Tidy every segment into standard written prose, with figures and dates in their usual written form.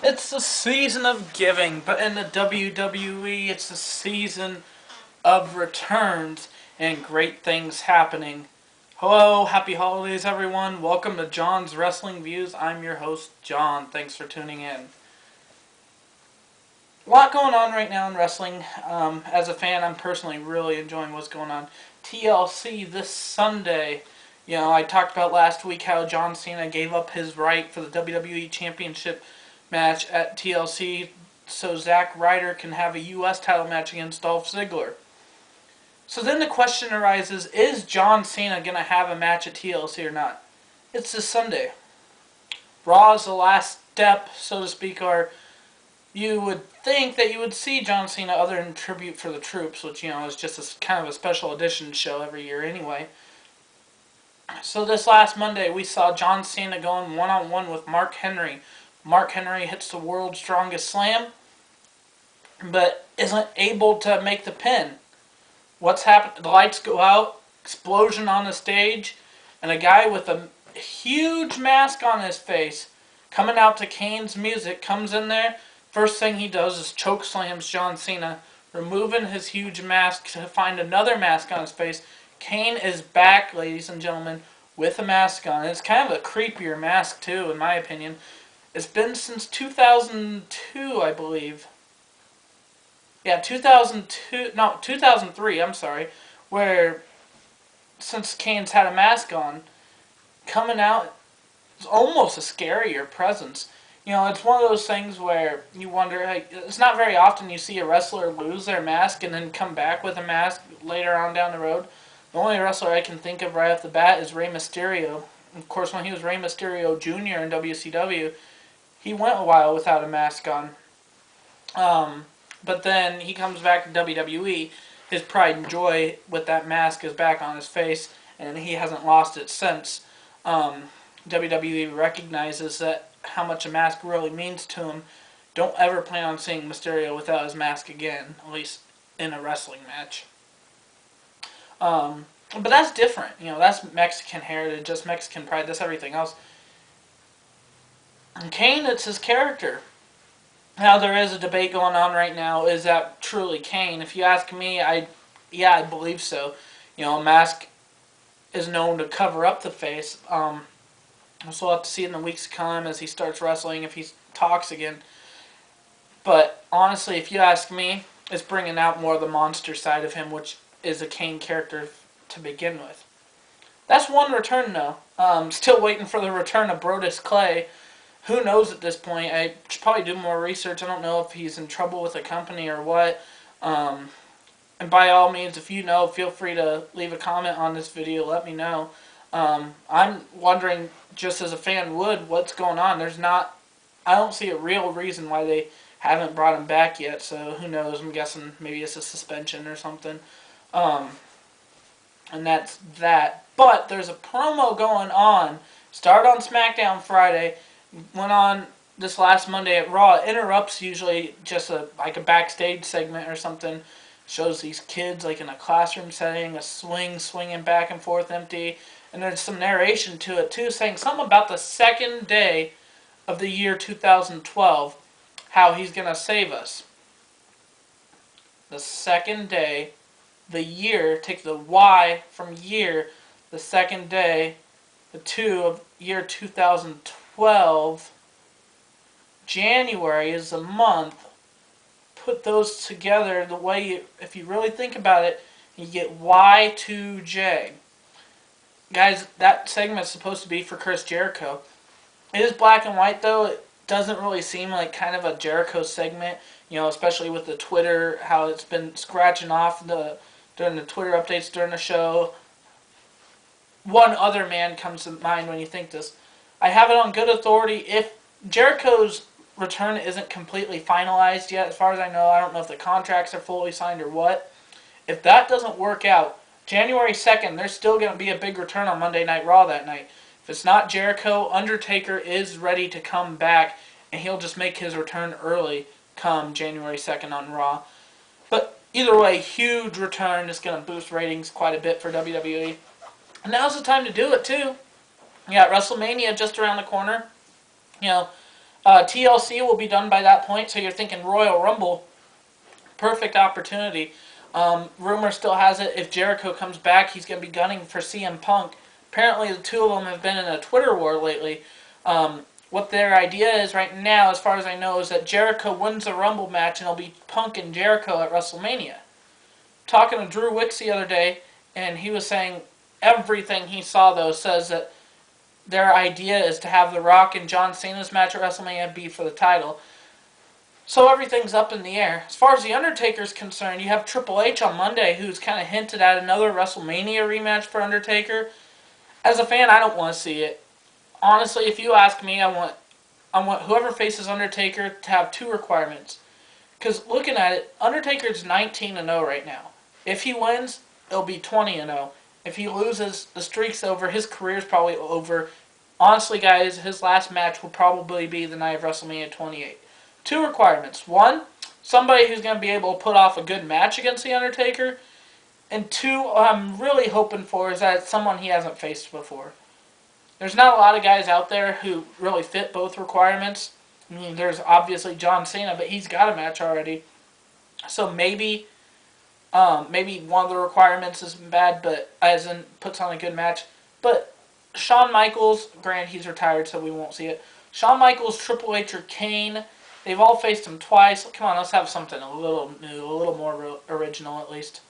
It's the season of giving, but in the WWE, it's the season of returns and great things happening. Hello, happy holidays, everyone. Welcome to John's Wrestling Views. I'm your host, John. Thanks for tuning in. A lot going on right now in wrestling. As a fan, I'm personally really enjoying what's going on. TLC this Sunday. I talked about last week how John Cena gave up his right for the WWE Championship match at TLC so Zack Ryder can have a U.S. title match against Dolph Ziggler. So then the question arises, is John Cena going to have a match at TLC or not? It's this Sunday. Raw is the last step, so to speak, or you would think that you would see John Cena other than Tribute for the Troops, which, is just kind of a special edition show every year anyway. So this last Monday, we saw John Cena going one-on-one with Mark Henry. Mark Henry hits the world's strongest slam, but isn't able to make the pin. What's happened? The lights go out, explosion on the stage, and a guy with a huge mask on his face, coming out to Kane's music, comes in there. First thing he does is choke slams John Cena, removing his huge mask to find another mask on his face. Kane is back, ladies and gentlemen, with a mask on. It's kind of a creepier mask, too, in my opinion. It's been since 2002, I believe. Yeah, 2003, I'm sorry, where, since Kane's had a mask on, coming out, it's almost a scarier presence. It's one of those things where you wonder, it's not very often you see a wrestler lose their mask and then come back with a mask later on down the road. The only wrestler I can think of right off the bat is Rey Mysterio. Of course, when he was Rey Mysterio Jr. in WCW, he went a while without a mask on. But then he comes back to WWE. His pride and joy with that mask is back on his face, and he hasn't lost it since. WWE recognizes that how much a mask really means to him. Don't ever plan on seeing Mysterio without his mask again, at least in a wrestling match. But that's different. That's Mexican heritage, just Mexican pride, that's everything else. And Kane, it's his character. Now, there is a debate going on right now. Is that truly Kane? If you ask me, I believe so. A mask is known to cover up the face. So we'll have to see in the weeks to come as he starts wrestling, if he talks again. But honestly, if you ask me, it's bringing out more of the monster side of him, which is a Kane character to begin with. That's one return, though. Still waiting for the return of Brodus Clay. Who knows at this point? I should probably do more research. I don't know if he's in trouble with a company or what. And by all means, if you know, feel free to leave a comment on this video. Let me know. I'm wondering, just as a fan would, what's going on. I don't see a real reason why they haven't brought him back yet. So who knows? I'm guessing maybe it's a suspension or something. And that's that. But there's a promo going on. Started on SmackDown Friday. Went on this last Monday at Raw. It interrupts usually just a backstage segment or something. Shows these kids like in a classroom setting, a swinging back and forth empty. And there's some narration to it too, saying something about the second day of the year 2012, how he's going to save us. The second day, the year, take the Y from year, the second day, the 2 of year 2012, January is the month. Put those together the way if you really think about it, you get Y2J. Guys, that segment's supposed to be for Chris Jericho. It is black and white, though. It doesn't really seem like kind of a Jericho segment, especially with the Twitter, how it's been scratching off during the Twitter updates during the show. One other man comes to mind when you think this. I have it on good authority. If Jericho's return isn't completely finalized yet, as far as I know, I don't know if the contracts are fully signed or what. If that doesn't work out, January 2nd, there's still going to be a big return on Monday Night Raw that night. If it's not Jericho, Undertaker is ready to come back, and he'll just make his return early come January 2nd on Raw. But either way, huge return. It's going to boost ratings quite a bit for WWE. And now's the time to do it, too. You got WrestleMania just around the corner. TLC will be done by that point, so you're thinking Royal Rumble. Perfect opportunity. Rumor still has it if Jericho comes back, he's going to be gunning for CM Punk. Apparently, the two of them have been in a Twitter war lately. What their idea is right now, as far as I know, is that Jericho wins the Rumble match and it'll be Punk and Jericho at WrestleMania. Talking to Drew Wicks the other day, and he was saying everything he saw, though, says that their idea is to have The Rock and John Cena's match at WrestleMania be for the title. So everything's up in the air. As far as The Undertaker's concerned, you have Triple H on Monday, who's kind of hinted at another WrestleMania rematch for Undertaker. As a fan, I don't want to see it. Honestly, if you ask me, I want whoever faces Undertaker to have two requirements. Because looking at it, Undertaker's 19-0 right now. If he wins, it'll be 20-0. If he loses, the streak's over. His career's probably over. Honestly, guys, his last match will probably be the night of WrestleMania 28. Two requirements. One, somebody who's going to be able to put off a good match against The Undertaker. And two, I'm really hoping for is that it's someone he hasn't faced before. There's not a lot of guys out there who really fit both requirements. I mean, there's obviously John Cena, but he's got a match already. So maybe one of the requirements isn't bad, but as in puts on a good match. But Shawn Michaels, granted he's retired, so we won't see it. Shawn Michaels, Triple H, or Kane, they've all faced him twice. Come on, let's have something a little new, a little more original at least.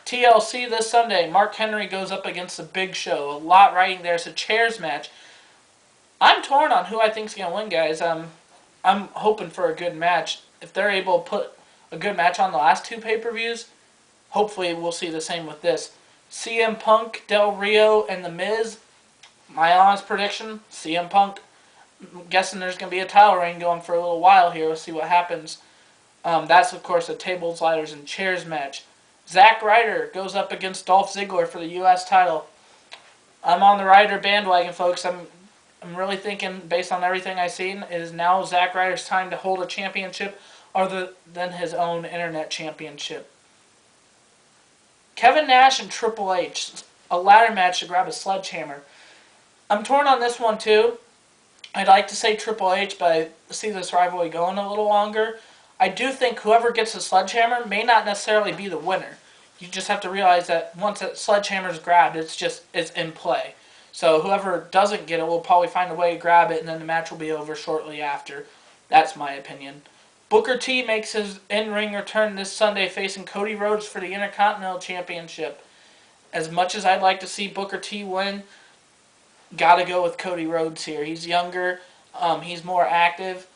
TLC this Sunday, Mark Henry goes up against the Big Show. A lot riding there. It's a chairs match. I'm torn on who I think's going to win, guys. I'm hoping for a good match. If they're able to put a good match on the last two pay-per-views, hopefully we'll see the same with this. CM Punk, Del Rio, and The Miz. My honest prediction, CM Punk. I'm guessing there's going to be a title reign going for a little while here. We'll see what happens. That's, of course, a tables, ladders, and chairs match. Zack Ryder goes up against Dolph Ziggler for the U.S. title. I'm on the Ryder bandwagon, folks. I'm really thinking, based on everything I've seen, it is now Zack Ryder's time to hold a championship other than his own internet championship. Kevin Nash and Triple H, a ladder match to grab a sledgehammer. I'm torn on this one too. I'd like to say Triple H, but I see this rivalry going a little longer. I do think whoever gets the sledgehammer may not necessarily be the winner. You just have to realize that once that sledgehammer is grabbed, it's in play. So whoever doesn't get it will probably find a way to grab it, and then the match will be over shortly after. That's my opinion. Booker T makes his in-ring return this Sunday facing Cody Rhodes for the Intercontinental Championship. As much as I'd like to see Booker T win, gotta go with Cody Rhodes here. He's younger, he's more active.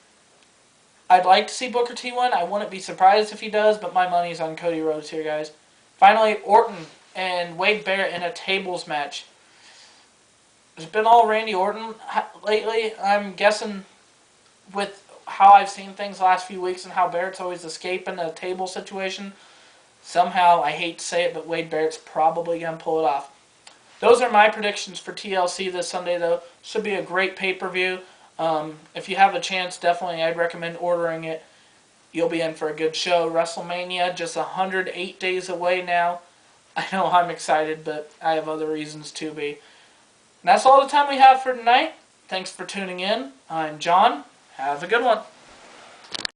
I'd like to see Booker T win. I wouldn't be surprised if he does, but my money's on Cody Rhodes here, guys. Finally, Orton and Wade Barrett in a tables match. It's been all Randy Orton lately. I'm guessing with how I've seen things the last few weeks and how Barrett's always escaping a table situation, somehow, I hate to say it, but Wade Barrett's probably going to pull it off. Those are my predictions for TLC this Sunday, though. Should be a great pay-per-view. If you have a chance, definitely I'd recommend ordering it. You'll be in for a good show. WrestleMania, just 108 days away now. I know I'm excited, but I have other reasons to be. And that's all the time we have for tonight. Thanks for tuning in. I'm John. Have a good one.